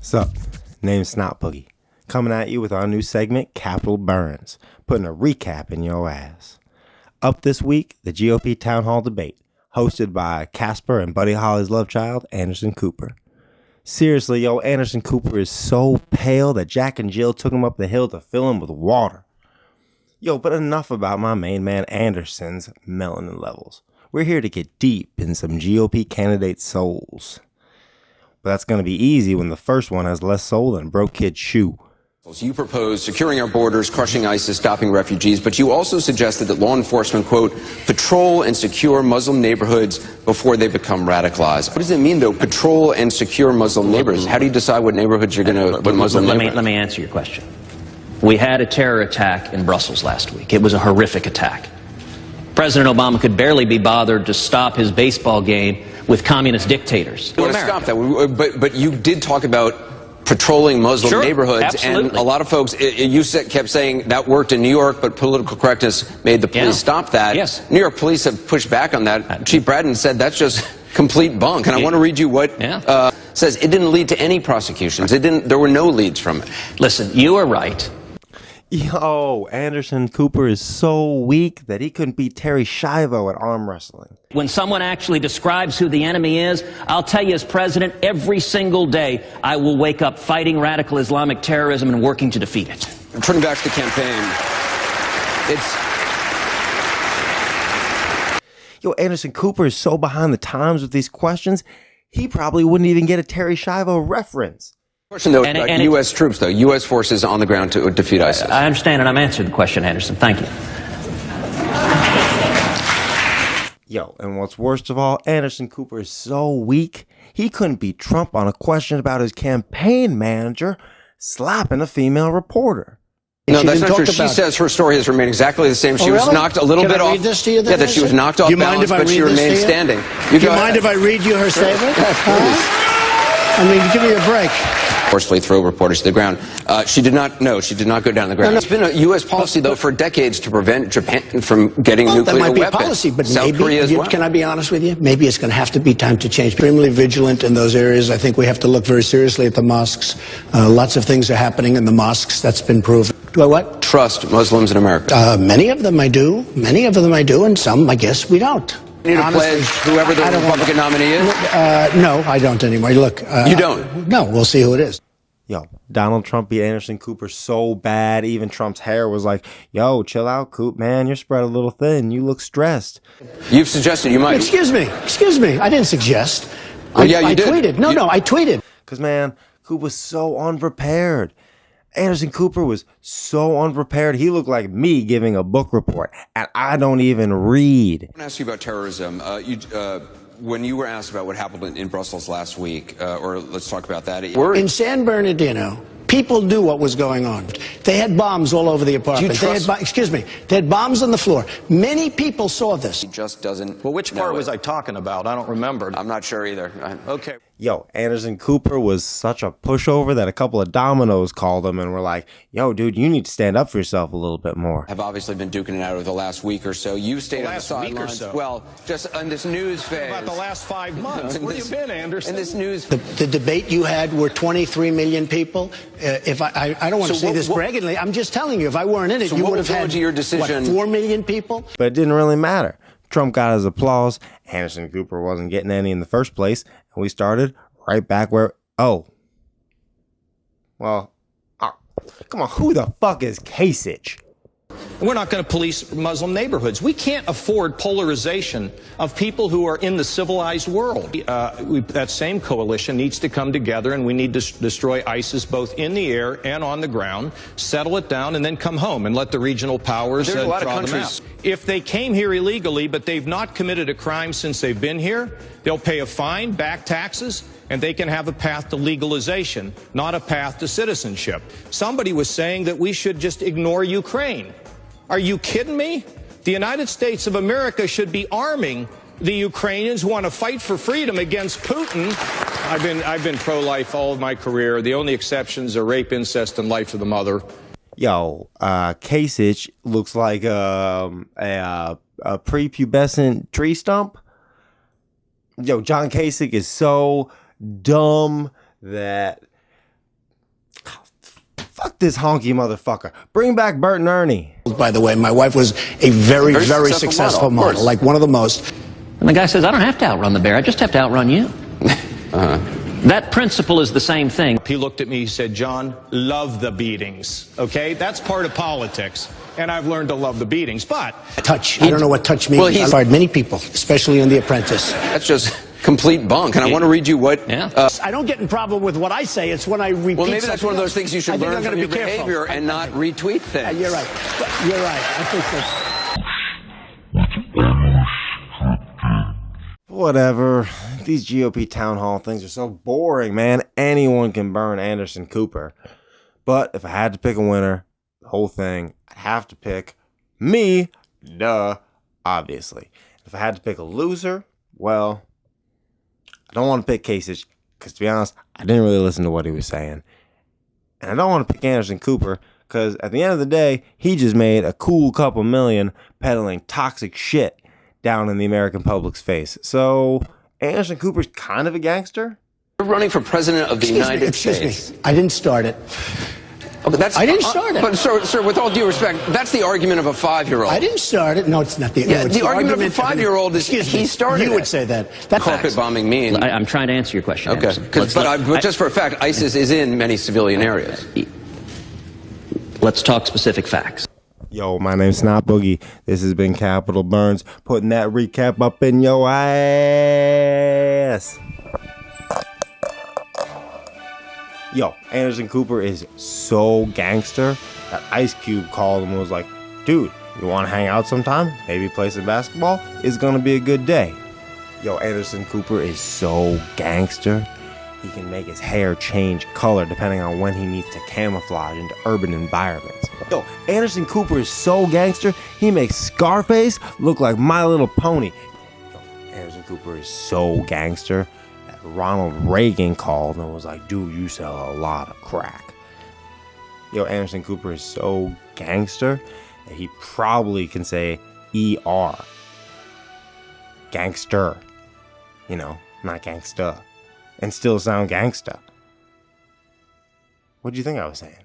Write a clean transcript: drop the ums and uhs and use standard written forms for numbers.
Sup, name's Snot Boogie, coming at you with our new segment, Capital Burns, putting a recap in your ass. Up this week, the GOP Town Hall debate, hosted by Casper and Buddy Holly's love child, Anderson Cooper. Seriously, yo, Anderson Cooper is so pale that Jack and Jill took him up the hill to fill him with water. Yo, but enough about my main man Anderson's melanin levels. We're here to get deep in some GOP candidate souls. But that's going to be easy when the first one has less soul than a broke kid's shoe. You propose securing our borders, crushing ISIS, stopping refugees, but you also suggested that law enforcement, quote, patrol and secure Muslim neighborhoods before they become radicalized. What does it mean, though, patrol and secure Muslim neighborhoods? How do you decide what neighborhoods you're going to put Muslim neighborhoods? Let me answer your question. We had a terror attack in Brussels last week. It was a horrific attack. President Obama could barely be bothered to stop his baseball game with communist dictators. You want to stop that, but you did talk about patrolling Muslim neighborhoods, absolutely. And a lot of folks, kept saying that worked in New York, but political correctness made the police stop that. Yes. New York police have pushed back on that. Chief Braden said that's just complete bunk, and I want to read you what says it didn't lead to any prosecutions. There were no leads from it. Listen, you are right. Yo, Anderson Cooper is so weak that he couldn't beat Terry Schiavo at arm wrestling. When someone actually describes who the enemy is, I'll tell you as president, every single day I will wake up fighting radical Islamic terrorism and working to defeat it. Turning back to the campaign, Yo, Anderson Cooper is so behind the times with these questions, he probably wouldn't even get a Terry Schiavo reference. Question, though, U.S. troops, though, U.S. forces on the ground to defeat ISIS. I understand, and I'm answering the question, Anderson. Thank you. Yo, and what's worst of all, Anderson Cooper is so weak, he couldn't beat Trump on a question about his campaign manager slapping a female reporter. No, that's not true. She says her story has remained exactly the same. She was knocked a little bit off. Yeah, that she was knocked off balance, but she remained standing. Do you mind if I read you her statement? I mean, give me a break. Forcefully throw reporters to the ground. She did not go down the ground. It's been a U.S. policy, though, for decades to prevent Japan from getting nuclear weapons. That might be a policy, but South Korea as well. Can I be honest with you? Maybe it's going to have to be time to change. Extremely vigilant in those areas. I think we have to look very seriously at the mosques. Lots of things are happening in the mosques. That's been proven. Do I what? Trust Muslims in America. Many of them I do. Many of them I do, and some, I guess, we don't. You need to pledge whoever the Republican nominee is? No, I don't anymore. Look. You don't? No, we'll see who it is. Yo, Donald Trump beat Anderson Cooper so bad, even Trump's hair was like, yo, chill out, Coop, man, you're spread a little thin. You look stressed. You've suggested you might. Excuse me. I didn't suggest. Well, yeah, you did. Tweeted. No, I tweeted. Because, man, Coop was so unprepared. Anderson Cooper was so unprepared. He looked like me giving a book report, and I don't even read. I want to ask you about terrorism. When you were asked about what happened in Brussels last week, or let's talk about that. In San Bernardino, people knew what was going on. They had bombs all over the apartment. They had bombs on the floor. Many people saw this. He just doesn't. Well, which part was I talking about? I don't remember. I'm not sure either. Okay. Yo, Anderson Cooper was such a pushover that a couple of dominoes called him and were like, yo, dude, you need to stand up for yourself a little bit more. Have obviously been duking it out over the last week or so. You stayed on the sidelines. Well, just on this news phase. About the last 5 months. Where you been, Anderson? In this news. The debate you had were 23 million people. If I don't want to say this braggingly, I'm just telling you, if I weren't in it, you would have had, your decision? 4 million people? But it didn't really matter. Trump got his applause. Anderson Cooper wasn't getting any in the first place. And we started right back where, come on, who the fuck is Kasich? We're not going to police Muslim neighborhoods. We can't afford polarization of people who are in the civilized world. That same coalition needs to come together, and we need to destroy ISIS both in the air and on the ground, settle it down, and then come home and let the regional powers draw them out. If they came here illegally, but they've not committed a crime since they've been here, they'll pay a fine, back taxes, and they can have a path to legalization, not a path to citizenship. Somebody was saying that we should just ignore Ukraine. Are you kidding me? The United States of America should be arming the Ukrainians who want to fight for freedom against Putin. I've been pro-life all of my career. The only exceptions are rape, incest, and life of the mother. Yo, Kasich looks like a prepubescent tree stump. Yo, John Kasich is so dumb that Fuck this honky motherfucker. Bring back Bert and Ernie. By the way, my wife was a very, very successful model, like one of the most. And the guy says, I don't have to outrun the bear. I just have to outrun you. That principle is the same thing. He looked at me, he said, John, love the beatings, okay? That's part of politics, and I've learned to love the beatings, but... Touch. I don't know what touch means. Well, I've fired many people, especially on The Apprentice. That's just complete bunk. And I want to read you what... I don't get in problem with what I say. It's when I repeat. Well, maybe that's one of those things you should learn from your behavior and not retweet things. You're right. You're right. I think that's... Whatever. These GOP town hall things are so boring, man. Anyone can burn Anderson Cooper. But if I had to pick a winner, the whole thing, I'd have to pick me. Duh. Obviously. If I had to pick a loser, well, I don't want to pick Kasich, because to be honest, I didn't really listen to what he was saying. And I don't want to pick Anderson Cooper, because at the end of the day, he just made a cool couple million peddling toxic shit down in the American public's face. So, Anderson Cooper's kind of a gangster? You're running for president of the United States. Excuse me. I didn't start it. Okay, I didn't start it. But, sir, with all due respect, that's the argument of a 5-year-old. I didn't start it. No, it's not. The argument of a 5-year-old is he started You would it. say that. That's Carpet bombing mean. I'm trying to answer your question. Okay. But just for a fact, ISIS is in many civilian areas. Let's talk specific facts. Yo, my name's Snot Boogie. This has been Capital Burns, putting that recap up in your ass. Yo, Anderson Cooper is so gangster that Ice Cube called him and was like, dude, you want to hang out sometime? Maybe play some basketball? It's going to be a good day. Yo, Anderson Cooper is so gangster. He can make his hair change color depending on when he needs to camouflage into urban environments. Yo, Anderson Cooper is so gangster, he makes Scarface look like My Little Pony. Yo, Anderson Cooper is so gangster that Ronald Reagan called and was like, dude, you sell a lot of crack. Yo, Anderson Cooper is so gangster that he probably can say ER. Gangster. You know, not gangsta. And still sound gangsta. What do you think I was saying?